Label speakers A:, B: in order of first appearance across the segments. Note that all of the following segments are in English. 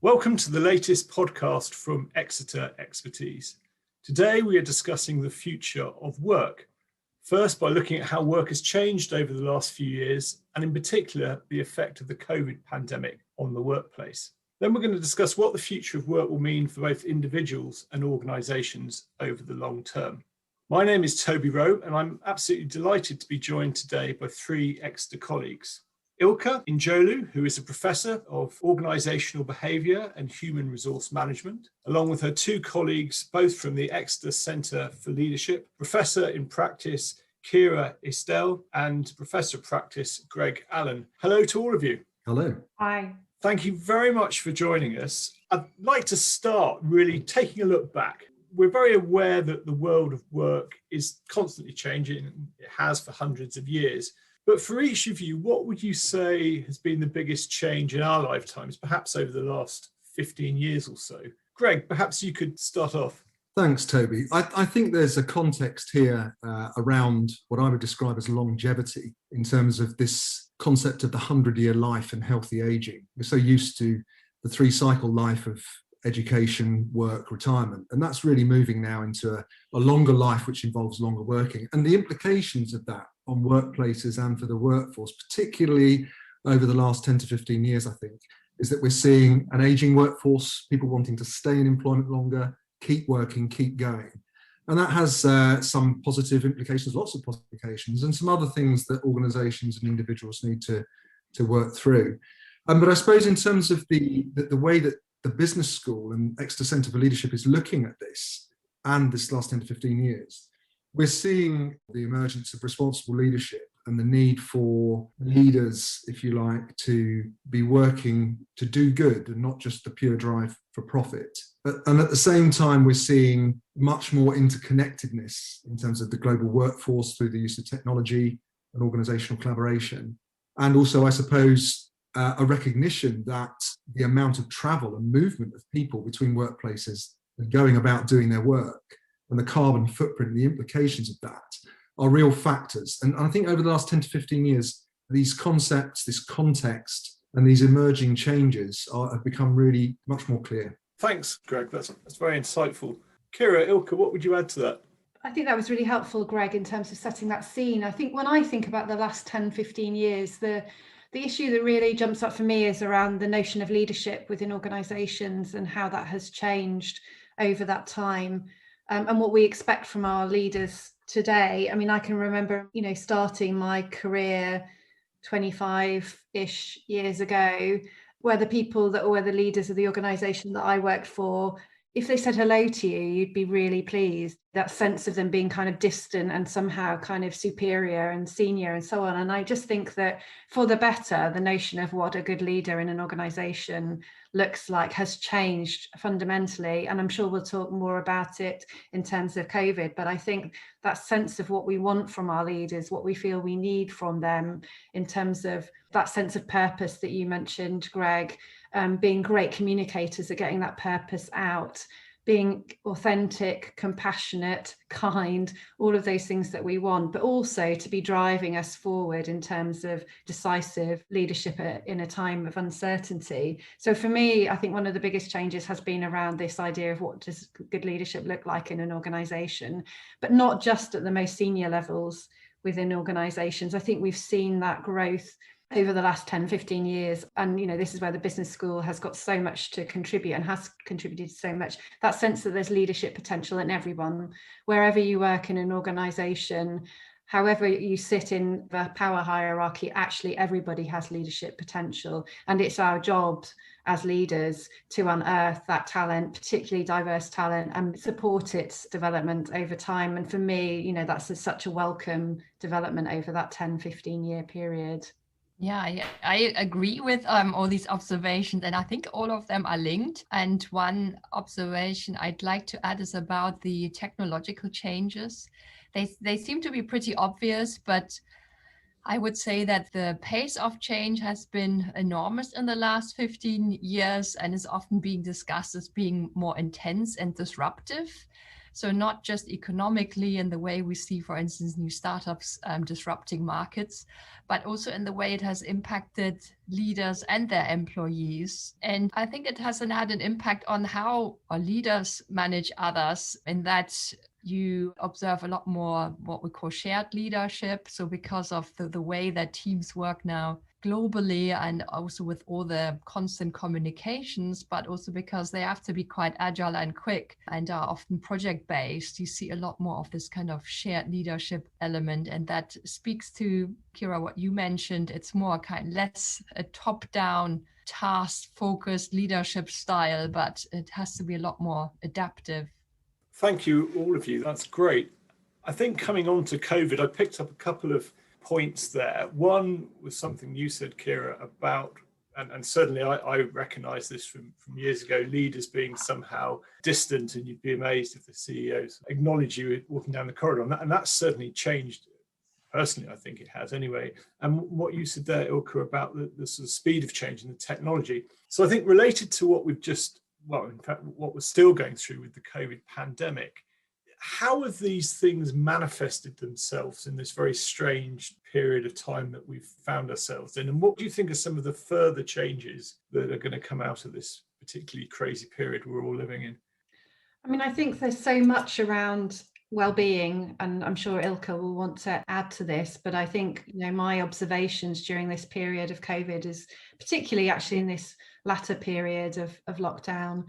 A: Welcome to the latest podcast from Exeter Expertise. Today we are discussing the future of work. First, by looking at how work has changed over the last few years, and in particular, the effect of the COVID pandemic on the workplace. Then we're going to discuss what the future of work will mean for both individuals and organisations over the long term. My name is Toby Rowe, and I'm absolutely delighted to be joined today by three Exeter colleagues. Ilke Inceoglu, who is a Professor of Organisational Behaviour and Human Resource Management, along with her two colleagues, both from the Exeter Centre for Leadership, Professor in Practice Ciara Eastell and Professor of Practice Greg Allen. Hello to all of you.
B: Hello.
C: Hi.
A: Thank you very much for joining us. I'd like to start really taking a look back. We're very aware that the world of work is constantly changing. It has for hundreds of years. But for each of you, what would you say has been the biggest change in our lifetimes, perhaps over the last 15 years or so? Greg, perhaps you could start off.
B: Thanks, Toby. I think there's a context here around what I would describe as longevity in terms of this concept of the 100-year life and healthy aging. We're so used to the three-cycle life of education, work, retirement, and that's really moving now into a longer life, which involves longer working. And the implications of that on workplaces and for the workforce, particularly over the last 10 to 15 years, I think, is that we're seeing an aging workforce, people wanting to stay in employment longer, keep working, keep going. And that has some positive implications, lots of positive implications, and some other things that organisations and individuals need to work through. But I suppose in terms of the way that the business school and Exeter Centre for Leadership is looking at this and this last 10 to 15 years, we're seeing the emergence of responsible leadership and the need for leaders, if you like, to be working to do good and not just the pure drive for profit. And at the same time, we're seeing much more interconnectedness in terms of the global workforce through the use of technology and organisational collaboration. And also, I suppose, a recognition that the amount of travel and movement of people between workplaces and going about doing their work and the carbon footprint and the implications of that are real factors. And I think over the last 10 to 15 years, these concepts, this context, and these emerging changes have become really much more clear.
A: Thanks, Greg. That's very insightful. Ciara, Ilke, what would you add to that?
C: I think that was really helpful, Greg, in terms of setting that scene. I think when I think about the last 10, 15 years, the issue that really jumps up for me is around the notion of leadership within organisations and how that has changed over that time. And what we expect from our leaders today. I mean, I can remember, starting my career 25-ish years ago, where the people that were the leaders of the organisation that I worked for, if they said hello to you, you'd be really pleased. That sense of them being kind of distant and somehow kind of superior and senior and so on. And I just think that for the better, the notion of what a good leader in an organisation looks like has changed fundamentally. And I'm sure we'll talk more about it in terms of COVID. But I think that sense of what we want from our leaders, what we feel we need from them in terms of that sense of purpose that you mentioned, Greg, being great communicators at getting that purpose out, being authentic, compassionate, kind, all of those things that we want, but also to be driving us forward in terms of decisive leadership in a time of uncertainty. So for me, I think one of the biggest changes has been around this idea of what does good leadership look like in an organisation, but not just at the most senior levels within organisations. I think we've seen that growth over the last 10, 15 years. And, this is where the business school has got so much to contribute and has contributed so much. That sense that there's leadership potential in everyone, wherever you work in an organisation, however you sit in the power hierarchy, actually everybody has leadership potential. And it's our job as leaders to unearth that talent, particularly diverse talent, and support its development over time. And for me, that's such a welcome development over that 10, 15-year period.
D: Yeah, I agree with all these observations, and I think all of them are linked. And one observation I'd like to add is about the technological changes. They seem to be pretty obvious, but I would say that the pace of change has been enormous in the last 15 years and is often being discussed as being more intense and disruptive. So not just economically in the way we see, for instance, new startups disrupting markets, but also in the way it has impacted leaders and their employees. And I think it has had an impact on how our leaders manage others, in that you observe a lot more what we call shared leadership. So because of the way that teams work now globally, and also with all the constant communications, but also because they have to be quite agile and quick and are often project based, you see a lot more of this kind of shared leadership element. And that speaks to, Ciara, what you mentioned. It's more less a top down task focused leadership style, but it has to be a lot more adaptive.
A: Thank you, all of you. That's great. I think coming on to COVID, I picked up a couple of points there. One was something you said, Ciara, about, and certainly I recognise this from years ago, leaders being somehow distant, and you'd be amazed if the CEOs acknowledge you walking down the corridor. And that's certainly changed. Personally, I think it has anyway. And what you said there, Ilke, about the sort of speed of change in the technology. So I think related to what we've just, well, in fact, what we're still going through with the COVID pandemic, how have these things manifested themselves in this very strange period of time that we've found ourselves in? And what do you think are some of the further changes that are going to come out of this particularly crazy period we're all living in?
C: I mean, I think there's so much around well-being, and I'm sure Ilke will want to add to this, but I think, my observations during this period of COVID is particularly actually in this latter period of lockdown,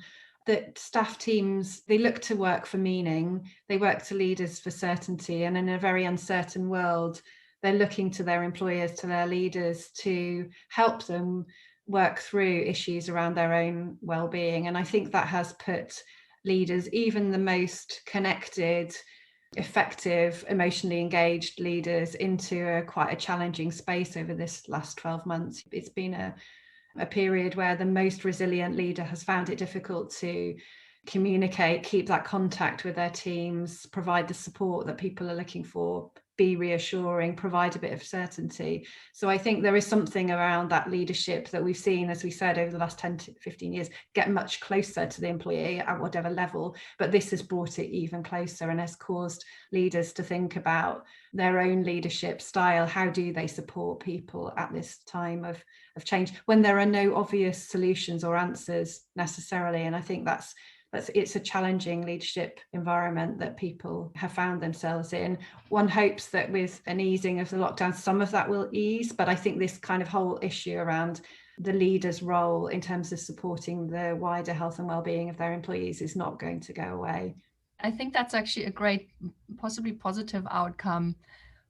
C: that staff teams, they look to work for meaning, they work to leaders for certainty, and in a very uncertain world, they're looking to their employers, to their leaders, to help them work through issues around their own well-being. And I think that has put leaders, even the most connected, effective, emotionally engaged leaders, into quite a challenging space over this last 12 months. It's been a period where the most resilient leader has found it difficult to communicate, keep that contact with their teams, provide the support that people are looking for, be reassuring, provide a bit of certainty. So I think there is something around that leadership that we've seen, as we said, over the last 10 to 15 years, get much closer to the employee at whatever level, but this has brought it even closer and has caused leaders to think about their own leadership style. How do they support people at this time of change, when there are no obvious solutions or answers necessarily? And I think it's a challenging leadership environment that people have found themselves in. One hopes that with an easing of the lockdown, some of that will ease, but I think this kind of whole issue around the leader's role in terms of supporting the wider health and well-being of their employees is not going to go away.
D: I think that's actually a great, possibly positive outcome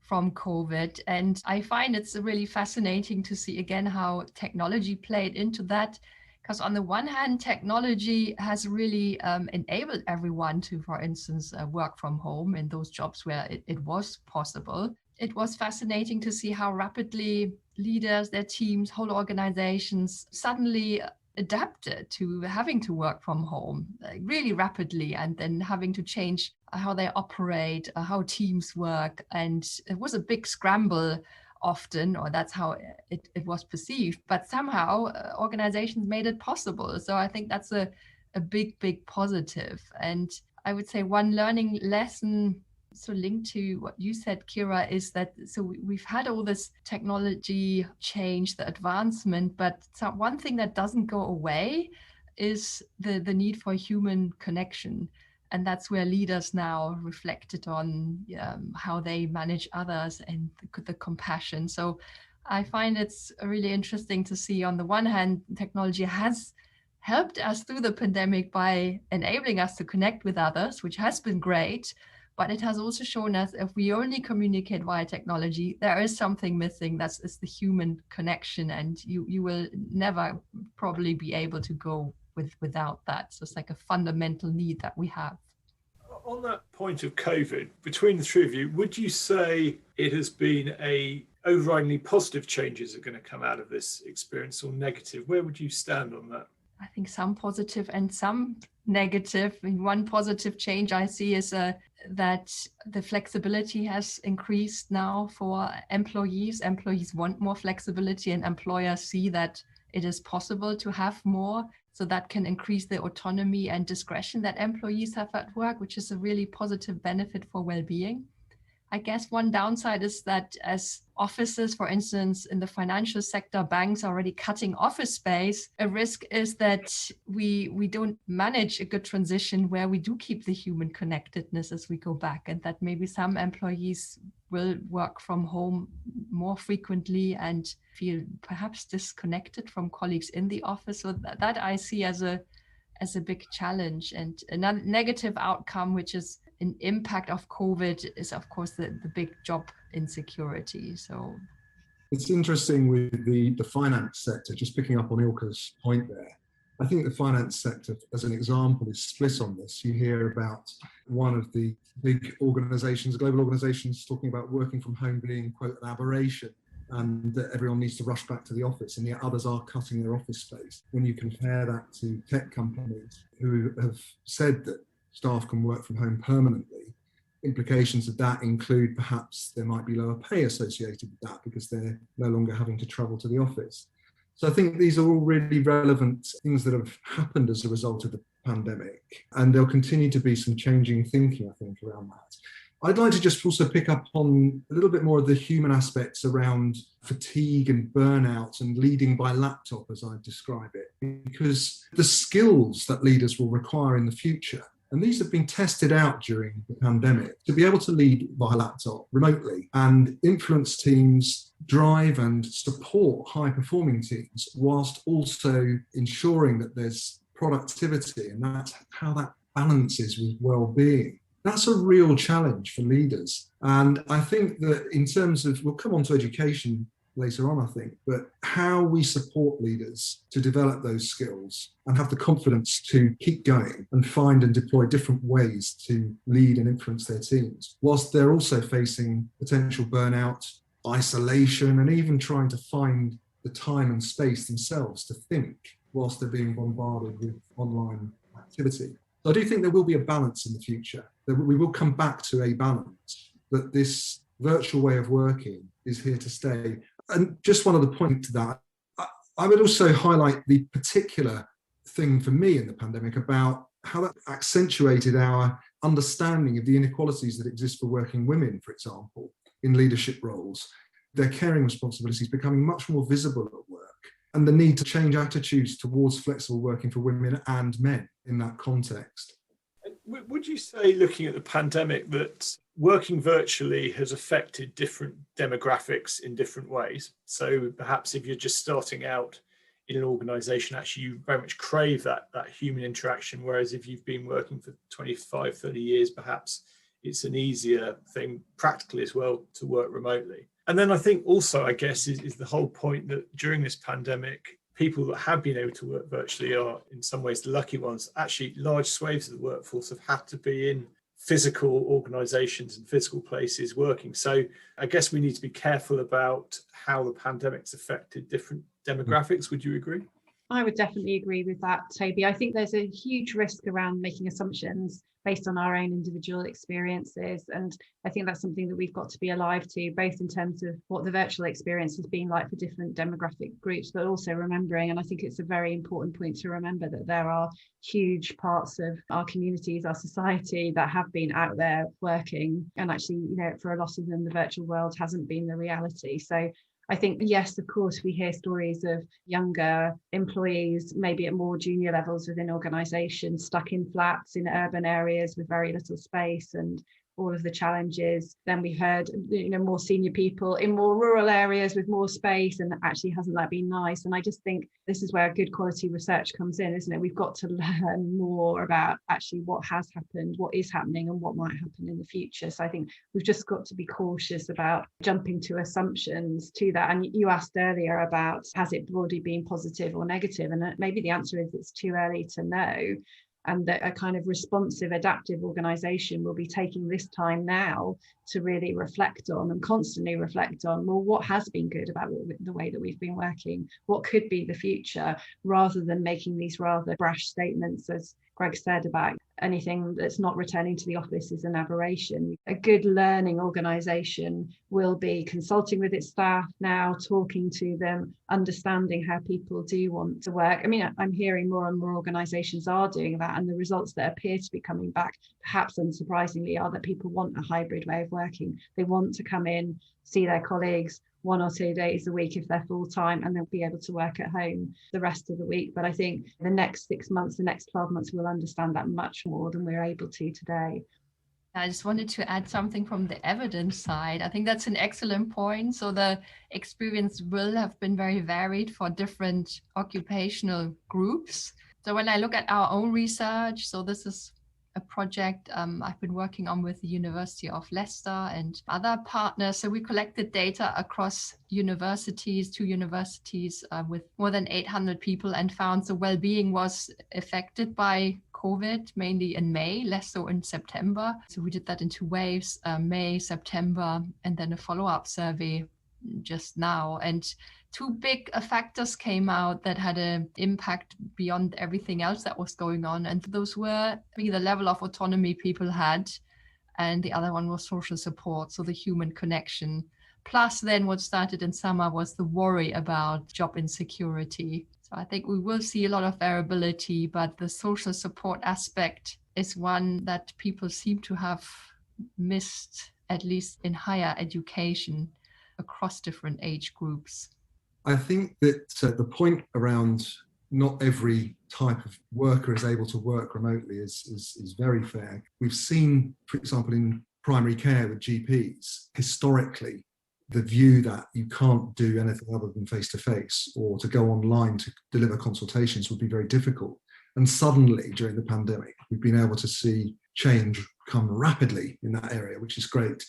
D: from COVID. And I find it's really fascinating to see again how technology played into that. Because on the one hand, technology has really enabled everyone to, for instance, work from home in those jobs where it was possible. It was fascinating to see how rapidly leaders, their teams, whole organizations suddenly adapted to having to work from home really rapidly, and then having to change how they operate, how teams work. And it was a big scramble often, or that's how it was perceived, but somehow organizations made it possible. So I think that's a big positive. And I would say one learning lesson, so linked to what you said, Ciara, is that so we've had all this technology change, the advancement, but one thing that doesn't go away is the need for human connection. And that's where leaders now reflected on how they manage others and the compassion. So I find it's really interesting to see, on the one hand, technology has helped us through the pandemic by enabling us to connect with others, which has been great. But it has also shown us if we only communicate via technology, there is something missing. That's the human connection, and you will never probably be able to go without that. So it's like a fundamental need that we have.
A: On that point of COVID, between the three of you, would you say it has been a overridingly positive changes are going to come out of this experience, or negative? Where would you stand on that?
D: I think some positive and some negative. One positive change I see is that the flexibility has increased now for employees. Employees want more flexibility, and employers see that it is possible to have more. So that can increase the autonomy and discretion that employees have at work, which is a really positive benefit for well-being. I guess one downside is that as offices, for instance, in the financial sector, banks are already cutting office space, a risk is that we don't manage a good transition where we do keep the human connectedness as we go back, and that maybe some employees will work from home more frequently and feel perhaps disconnected from colleagues in the office. So that I see as a big challenge. And another negative outcome, which is an impact of COVID, is of course the big job insecurity. So
B: it's interesting with the finance sector, just picking up on Ilke's point there. I think the finance sector, as an example, is split on this. You hear about one of the big organizations, global organizations, talking about working from home being, quote, an aberration, and that everyone needs to rush back to the office, and yet others are cutting their office space. When you compare that to tech companies who have said that staff can work from home permanently, implications of that include perhaps there might be lower pay associated with that because they're no longer having to travel to the office. So I think these are all really relevant things that have happened as a result of the pandemic, and there'll continue to be some changing thinking, I think, around that. I'd like to just also pick up on a little bit more of the human aspects around fatigue and burnout and leading by laptop, as I describe it, because the skills that leaders will require in the future, and these have been tested out during the pandemic, to be able to lead by laptop remotely and influence teams, drive and support high-performing teams, whilst also ensuring that there's productivity, and that's how that balances with well-being. That's a real challenge for leaders. And I think that in terms of, we'll come on to education later on, I think, but how we support leaders to develop those skills and have the confidence to keep going and find and deploy different ways to lead and influence their teams, whilst they're also facing potential burnout, isolation, and even trying to find the time and space themselves to think whilst they're being bombarded with online activity. So I do think there will be a balance in the future, that we will come back to a balance, that this virtual way of working is here to stay. And just one other point to that, I would also highlight the particular thing for me in the pandemic about how that accentuated our understanding of the inequalities that exist for working women, for example, in leadership roles, their caring responsibilities becoming much more visible at work, and the need to change attitudes towards flexible working for women and men in that context.
A: Would you say, looking at the pandemic, that working virtually has affected different demographics in different ways? So perhaps if you're just starting out in an organisation, actually you very much crave that human interaction, whereas if you've been working for 25, 30 years, perhaps it's an easier thing practically as well to work remotely. And then I think also, I guess, is the whole point that during this pandemic, people that have been able to work virtually are in some ways the lucky ones. Actually, large swathes of the workforce have had to be in physical organisations and physical places working. So I guess we need to be careful about how the pandemic's affected different demographics. Would you agree?
C: I would definitely agree with that, Toby. I think there's a huge risk around making assumptions based on our own individual experiences. And I think that's something that we've got to be alive to, both in terms of what the virtual experience has been like for different demographic groups, but also remembering, and I think it's a very important point to remember, that there are huge parts of our communities, our society, that have been out there working. And actually, for a lot of them, the virtual world hasn't been the reality. So I think, yes, of course, we hear stories of younger employees, maybe at more junior levels within organisations, stuck in flats in urban areas with very little space and all of the challenges. Then we heard, more senior people in more rural areas with more space, and actually hasn't that been nice? And I just think this is where good quality research comes in, isn't it? We've got to learn more about actually what has happened, what is happening, and what might happen in the future. So I think we've just got to be cautious about jumping to assumptions to that. And you asked earlier about, has it broadly been positive or negative? And maybe the answer is it's too early to know. And that a kind of responsive, adaptive organisation will be taking this time now to really reflect on and constantly reflect on, well, what has been good about the way that we've been working? What could be the future? Rather than making these rather brash statements, as Greg said, about anything that's not returning to the office is an aberration. A good learning organisation will be consulting with its staff now, talking to them, understanding how people do want to work. I mean, I'm hearing more and more organisations are doing that, and the results that appear to be coming back, perhaps unsurprisingly, are that people want a hybrid way of working. They want to come in, see their colleagues 1 or 2 days a week if they're full-time, and they'll be able to work at home the rest of the week. But I think the next 6 months, the next 12 months, we'll understand that much more than we're able to today.
D: I just wanted to add something from the evidence side. I think that's an excellent point. So the experience will have been very varied for different occupational groups. So when I look at our own research, so this is a project I've been working on with the University of Leicester and other partners. So we collected data across universities, 2 universities with more than 800 people, and found the well-being was affected by COVID, mainly in May, less so in September. So we did that in 2 waves, May, September, and then a follow-up survey just now. And 2 big factors came out that had an impact beyond everything else that was going on. And those were the level of autonomy people had, and the other one was social support, so the human connection. Plus then what started in summer was the worry about job insecurity. So I think we will see a lot of variability, but the social support aspect is one that people seem to have missed, at least in higher education, across different age groups.
B: I think that the point around not every type of worker is able to work remotely is very fair. We've seen, for example, in primary care with GPs, historically, the view that you can't do anything other than face-to-face, or to go online to deliver consultations would be very difficult. And suddenly, during the pandemic, we've been able to see change come rapidly in that area, which is great.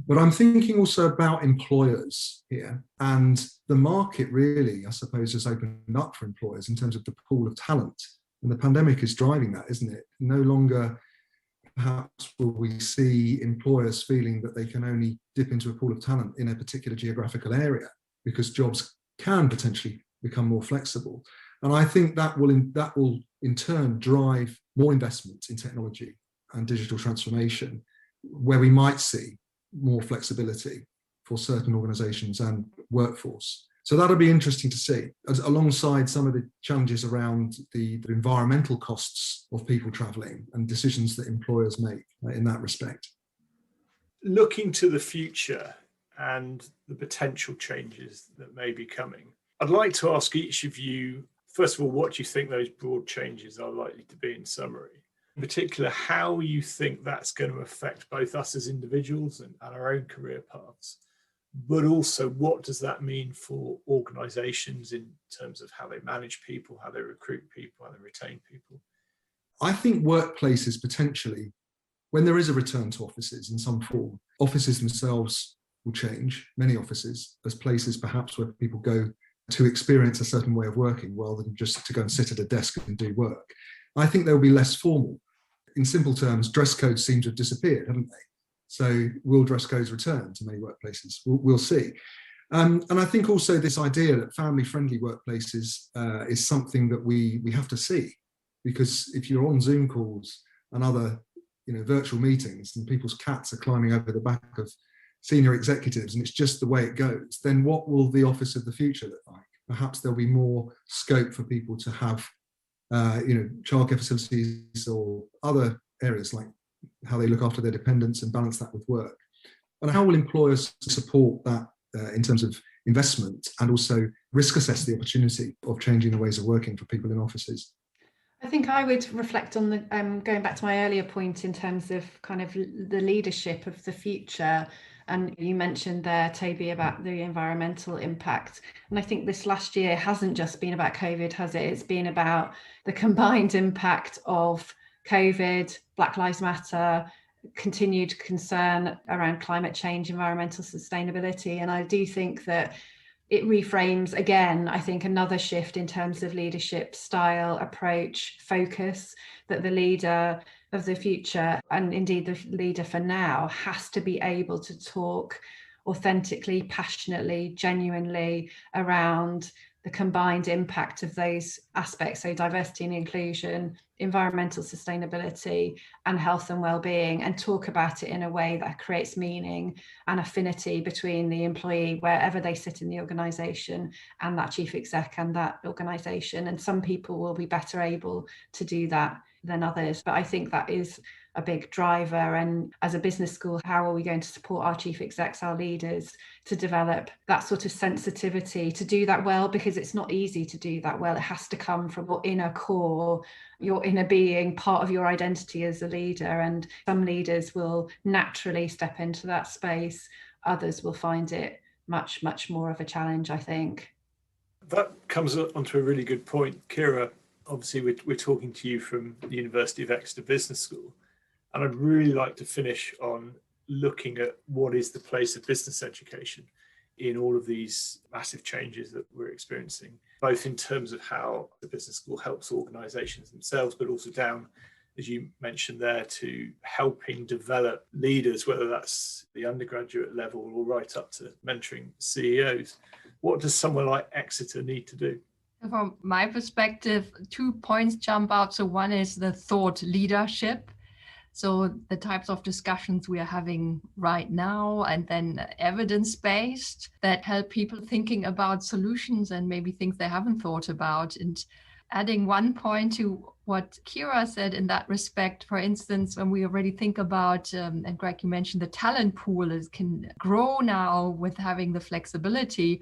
B: But I'm thinking also about employers here, and the market really, I suppose, has opened up for employers in terms of the pool of talent. And the pandemic is driving that, isn't it? No longer perhaps will we see employers feeling that they can only dip into a pool of talent in a particular geographical area, because jobs can potentially become more flexible. And I think that will in turn drive more investment in technology and digital transformation, where we might see more flexibility for certain organisations and workforce. So that'll be interesting to see, alongside some of the challenges around the environmental costs of people travelling and decisions that employers make in that respect.
A: Looking to the future and the potential changes that may be coming, I'd like to ask each of you, first of all, what do you think those broad changes are likely to be in summary? In particular, how you think that's going to affect both us as individuals and our own career paths, but also what does that mean for organisations in terms of how they manage people, how they recruit people, how they retain people?
B: I think workplaces potentially, when there is a return to offices in some form, offices themselves will change, many offices, as places perhaps where people go to experience a certain way of working rather than just to go and sit at a desk and do work. I think they'll be less formal. In simple terms, dress codes seem to have disappeared, haven't they? So will dress codes return to many workplaces? We'll see. And I think also this idea that family-friendly workplaces is something that we have to see, because if you're on Zoom calls and other virtual meetings and people's cats are climbing over the back of senior executives and it's just the way it goes, then what will the office of the future look like? Perhaps there'll be more scope for people to have childcare facilities or other areas like how they look after their dependents and balance that with work. And how will employers support that in terms of investment and also risk assess the opportunity of changing the ways of working for people in offices?
C: I think I would reflect on the going back to my earlier point in terms of kind of the leadership of the future. And you mentioned there, Toby, about the environmental impact. And I think this last year hasn't just been about COVID, has it? It's been about the combined impact of COVID, Black Lives Matter, continued concern around climate change, environmental sustainability. And I do think that it reframes, again, I think, another shift in terms of leadership style, approach, focus, that the leader of the future, and indeed the leader for now, has to be able to talk authentically, passionately, genuinely around the combined impact of those aspects, so diversity and inclusion, environmental sustainability, and health and well-being, and talk about it in a way that creates meaning and affinity between the employee, wherever they sit in the organisation, and that chief exec and that organisation. And some people will be better able to do that than others. But I think that is a big driver. And as a business school, how are we going to support our chief execs, our leaders, to develop that sort of sensitivity to do that well? Because it's not easy to do that well. It has to come from your inner core, your inner being, part of your identity as a leader. And some leaders will naturally step into that space. Others will find it much, much more of a challenge, I think.
A: That comes onto a really good point, Ciara. Obviously, we're talking to you from the University of Exeter Business School. And I'd really like to finish on looking at what is the place of business education in all of these massive changes that we're experiencing, both in terms of how the business school helps organisations themselves, but also down, as you mentioned there, to helping develop leaders, whether that's the undergraduate level or right up to mentoring CEOs. What does someone like Exeter need to do?
D: From my perspective, 2 points jump out. So one is the thought leadership. So the types of discussions we are having right now, and then evidence-based that help people thinking about solutions and maybe things they haven't thought about. And adding 1 point to what Ciara said in that respect, for instance, when we already think about, and Greg, you mentioned the talent pool can grow now with having the flexibility,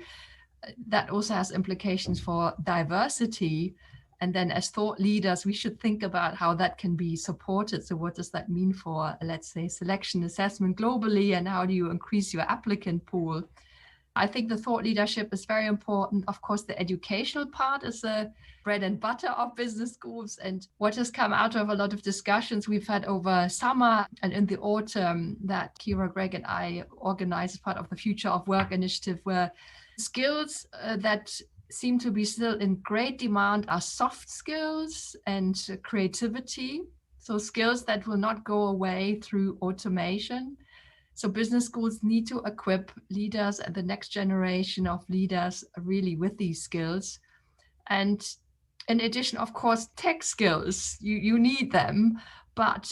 D: that also has implications for diversity. And then as thought leaders, we should think about how that can be supported. So what does that mean for, let's say, selection assessment globally, and how do you increase your applicant pool? I think the thought leadership is very important. Of course, the educational part is the bread and butter of business schools. And what has come out of a lot of discussions we've had over summer and in the autumn that Ciara, Greg, and I organized as part of the Future of Work initiative, where skills that seem to be still in great demand are soft skills and creativity. So skills that will not go away through automation. So business schools need to equip leaders and the next generation of leaders really with these skills. And in addition, of course, tech skills, you need them, but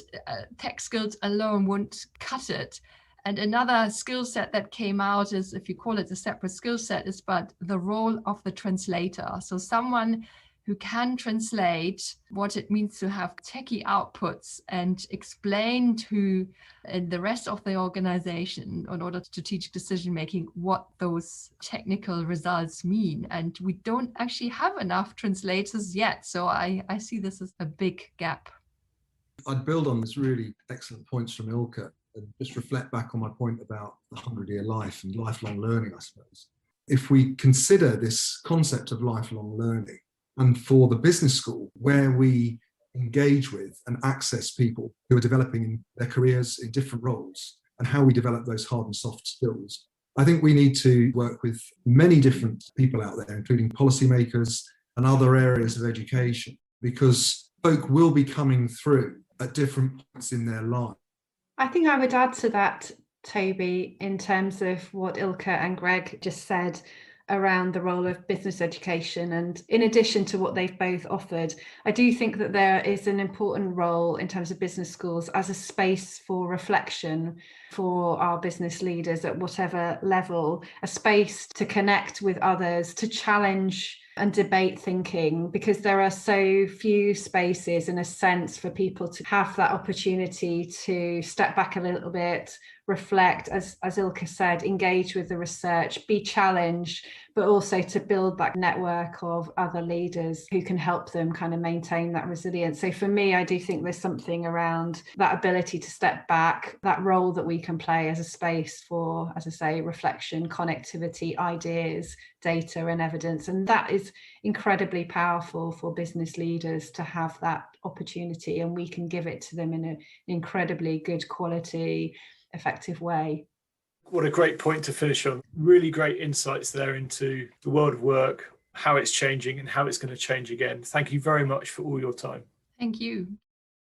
D: tech skills alone won't cut it. And another skill set that came out is, if you call it a separate skill set, is but the role of the translator. So someone who can translate what it means to have techie outputs and explain to the rest of the organization in order to strategic decision making what those technical results mean. And we don't actually have enough translators yet. So I see this as a big gap.
B: I'd build on this really excellent points from Ilke and just reflect back on my point about the 100-year life and lifelong learning, I suppose. If we consider this concept of lifelong learning, and for the business school, where we engage with and access people who are developing in their careers in different roles, and how we develop those hard and soft skills, I think we need to work with many different people out there, including policymakers and other areas of education, because folk will be coming through at different points in their life.
C: I think I would add to that, Toby, in terms of what Ilke and Greg just said around the role of business education. And in addition to what they've both offered, I do think that there is an important role in terms of business schools as a space for reflection for our business leaders at whatever level, a space to connect with others, to challenge and debate thinking, because there are so few spaces, in a sense, for people to have that opportunity to step back a little bit, reflect, as Ilke said, engage with the research, be challenged, but also to build that network of other leaders who can help them kind of maintain that resilience. So for me, I do think there's something around that ability to step back, that role that we can play as a space for, as I say, reflection, connectivity, ideas, data and evidence. And that is incredibly powerful for business leaders to have that opportunity, and we can give it to them in an incredibly good quality, effective way.
A: What a great point to finish on. Really great insights there into the world of work, how it's changing and how it's going to change again. Thank you very much for all your time.
D: Thank you.